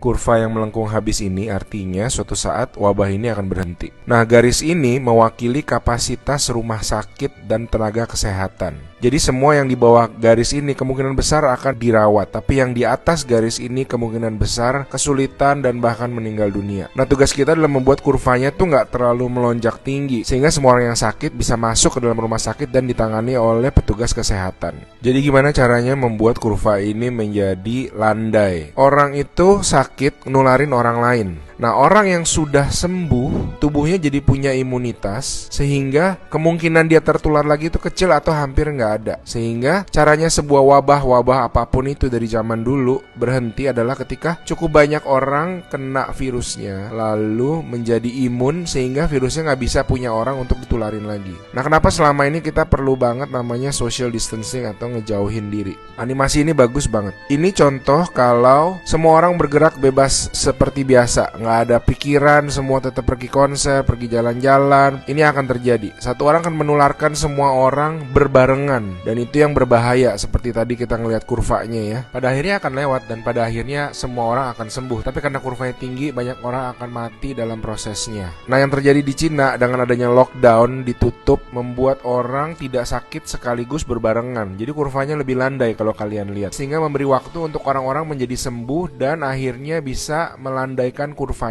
Kurva yang melengkung habis ini artinya suatu saat wabah ini akan berhenti. Nah, garis ini mewakili kapasitas rumah sakit dan tenaga kesehatan. Jadi semua yang di bawah garis ini kemungkinan besar akan dirawat, tapi yang di atas garis ini kemungkinan besar kesulitan dan bahkan meninggal dunia. Nah, tugas kita adalah membuat kurvanya tuh nggak terlalu melonjak tinggi, sehingga semua orang yang sakit bisa masuk ke dalam rumah sakit dan ditangani oleh petugas kesehatan. Jadi gimana caranya membuat kurva ini menjadi landai? Orang itu sakit nularin orang lain. Nah, orang yang sudah sembuh, tubuhnya jadi punya imunitas, sehingga kemungkinan dia tertular lagi itu kecil atau hampir nggak ada. Sehingga caranya sebuah wabah apapun itu dari zaman dulu berhenti adalah ketika cukup banyak orang kena virusnya, lalu menjadi imun sehingga virusnya nggak bisa punya orang untuk ditularin lagi. Nah, kenapa selama ini kita perlu banget namanya social distancing atau ngejauhin diri? Animasi ini bagus banget. Ini contoh kalau semua orang bergerak bebas seperti biasa, nggak ada pikiran, semua tetap pergi konser, pergi jalan-jalan. Ini akan terjadi. Satu orang akan menularkan semua orang berbarengan, dan itu yang berbahaya. Seperti tadi kita ngelihat kurvanya ya. Pada akhirnya akan lewat dan pada akhirnya semua orang akan sembuh. Tapi karena kurvanya tinggi, banyak orang akan mati dalam prosesnya. Nah, yang terjadi di Cina dengan adanya lockdown, ditutup, membuat orang tidak sakit sekaligus berbarengan. Jadi kurvanya lebih landai kalau kalian lihat, sehingga memberi waktu untuk orang-orang menjadi sembuh dan akhirnya bisa melandaikan kurvanya.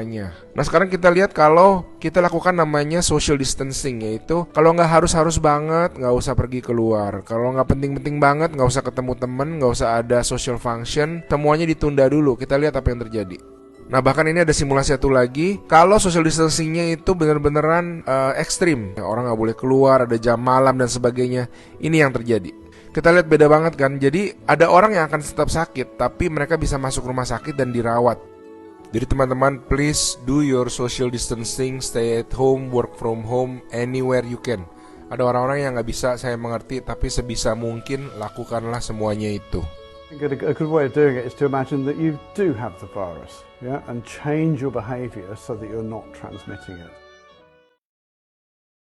Nah, sekarang kita lihat kalau kita lakukan namanya social distancing, yaitu kalau nggak harus banget nggak usah pergi keluar, kalau nggak penting-penting banget nggak usah ketemu temen, nggak usah ada social function, semuanya ditunda dulu. Kita lihat apa yang terjadi. Nah, bahkan ini ada simulasi satu lagi. Kalau social distancingnya itu benar-beneran ekstrim, orang nggak boleh keluar, ada jam malam dan sebagainya. Ini yang terjadi. Kita lihat beda banget kan. Jadi ada orang yang akan tetap sakit, tapi mereka bisa masuk rumah sakit dan dirawat. Jadi teman-teman, please do your social distancing, stay at home, work from home, anywhere you can. Ada orang-orang yang nggak bisa, saya mengerti, tapi sebisa mungkin lakukanlah semuanya itu. A good way of doing it is to imagine that you do have the virus, yeah, and change your behavior so that you're not transmitting it.